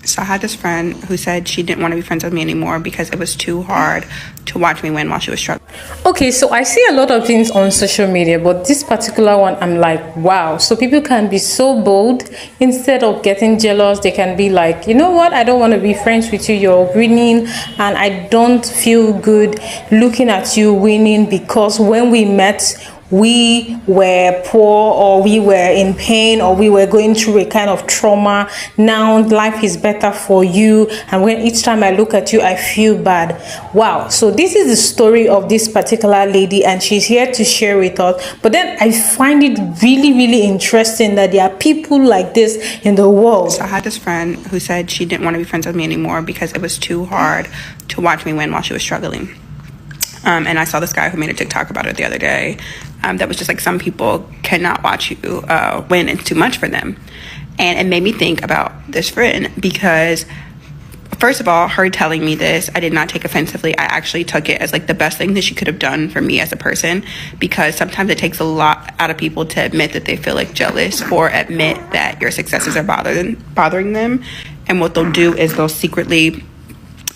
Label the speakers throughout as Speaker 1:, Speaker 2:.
Speaker 1: So I had this friend who said she didn't want to be friends with me anymore because it was too hard to watch me win while she was struggling.
Speaker 2: Okay, so I see a lot of things on social media, but this particular one, I'm like, wow. So people can be so bold. Instead of getting jealous, they can be like, you know what? I don't want to be friends with you. You're winning, and I don't feel good looking at you winning because when we met, we were poor, or we were in pain, or we were going through a kind of trauma. Now life is better for you, and when each time I look at you, I feel bad. Wow. So this is the story of this particular lady, and she's here to share with us. But then I find it really interesting that there are people like this in the world.
Speaker 1: So I had this friend who said she didn't want to be friends with me anymore because it was too hard to watch me win while she was struggling. And I saw this guy who made a TikTok about it the other day. That was just like, some people cannot watch you win. It's too much for them. And it made me think about this friend because, first of all, her telling me this, I did not take offensively. I actually took it as like the best thing that she could have done for me as a person, because sometimes it takes a lot out of people to admit that they feel like jealous or admit that your successes are bothering them. And what they'll do is they'll secretly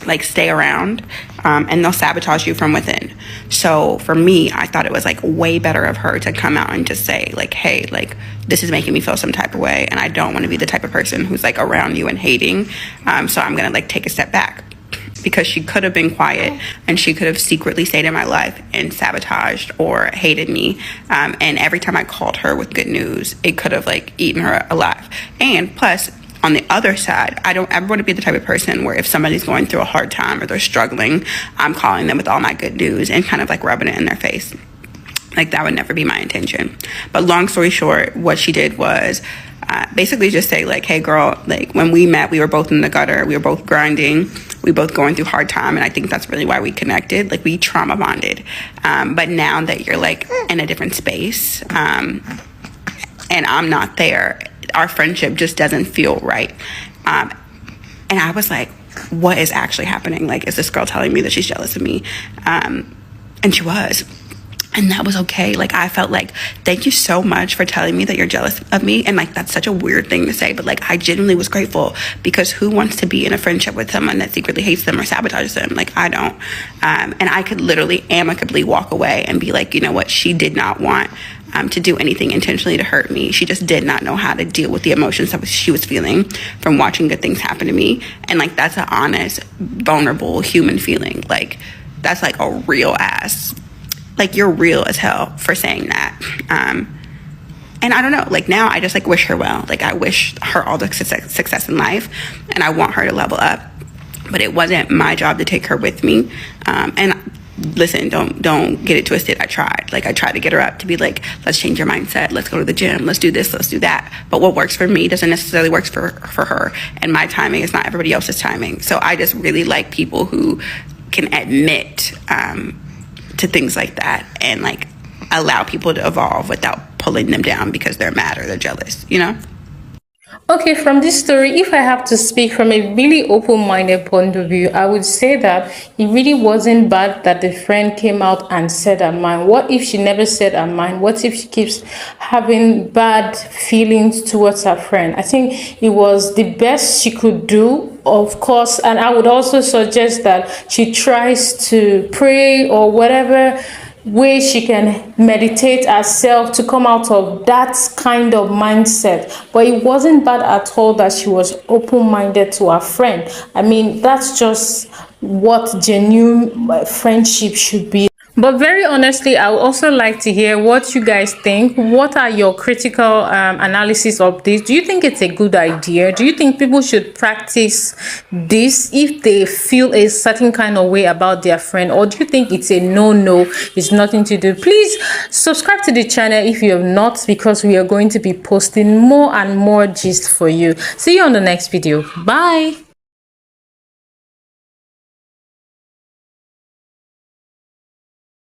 Speaker 1: like stay around and they'll sabotage you from within. So for me, I thought it was like way better of her to come out and just say like, hey, like, this is making me feel some type of way, and I don't want to be the type of person who's like around you and hating, so I'm gonna like take a step back. Because she could have been quiet and she could have secretly stayed in my life and sabotaged or hated me, and every time I called her with good news, it could have like eaten her alive. And plus, on the other side, I don't ever want to be the type of person where if somebody's going through a hard time or they're struggling, I'm calling them with all my good news and kind of like rubbing it in their face. Like, that would never be my intention. But long story short, what she did was basically just say like, hey girl, like when we met, we were both in the gutter, we were both grinding, we were both going through hard time, and I think that's really why we connected. Like, we trauma bonded. But now that you're like in a different space, and I'm not there, our friendship just doesn't feel right. And I was like, what is actually happening? Like, is this girl telling me that she's jealous of me? And she was. And that was okay. Like, I felt like, thank you so much for telling me that you're jealous of me. And like, that's such a weird thing to say, but like, I genuinely was grateful, because who wants to be in a friendship with someone that secretly hates them or sabotages them? Like, I don't. And I could literally amicably walk away and be like, you know what? She did not want to do anything intentionally to hurt me. She just did not know how to deal with the emotions that she was feeling from watching good things happen to me. And like, that's an honest, vulnerable human feeling. Like, that's like a real ass. Like, you're real as hell for saying that. And I don't know, like, now I just like wish her well. Like, I wish her all the success in life, and I want her to level up. But it wasn't my job to take her with me. And listen, don't get it twisted. I tried to get her up to be like, let's change your mindset. Let's go to the gym. Let's do this. Let's do that. But what works for me doesn't necessarily work for her. And my timing is not everybody else's timing. So I just really like people who can admit to things like that and like allow people to evolve without pulling them down because they're mad or they're jealous, you know?
Speaker 2: Okay, from this story, if I have to speak from a really open-minded point of view, I would say that it really wasn't bad that the friend came out and said her mind. What if she never said her mind? What if she keeps having bad feelings towards her friend? I think it was the best she could do, of course, and I would also suggest that she tries to pray or whatever way she can meditate herself to come out of that kind of mindset. But it wasn't bad at all that she was open-minded to her friend. I mean, that's just what genuine friendship should be. But very honestly, I would also like to hear what you guys think. What are your critical analysis of this? Do you think it's a good idea? Do you think people should practice this if they feel a certain kind of way about their friend? Or do you think it's a no, it's nothing to do? Please subscribe to the channel if you have not, because we are going to be posting more and more gist for you. See you on the next video. Bye.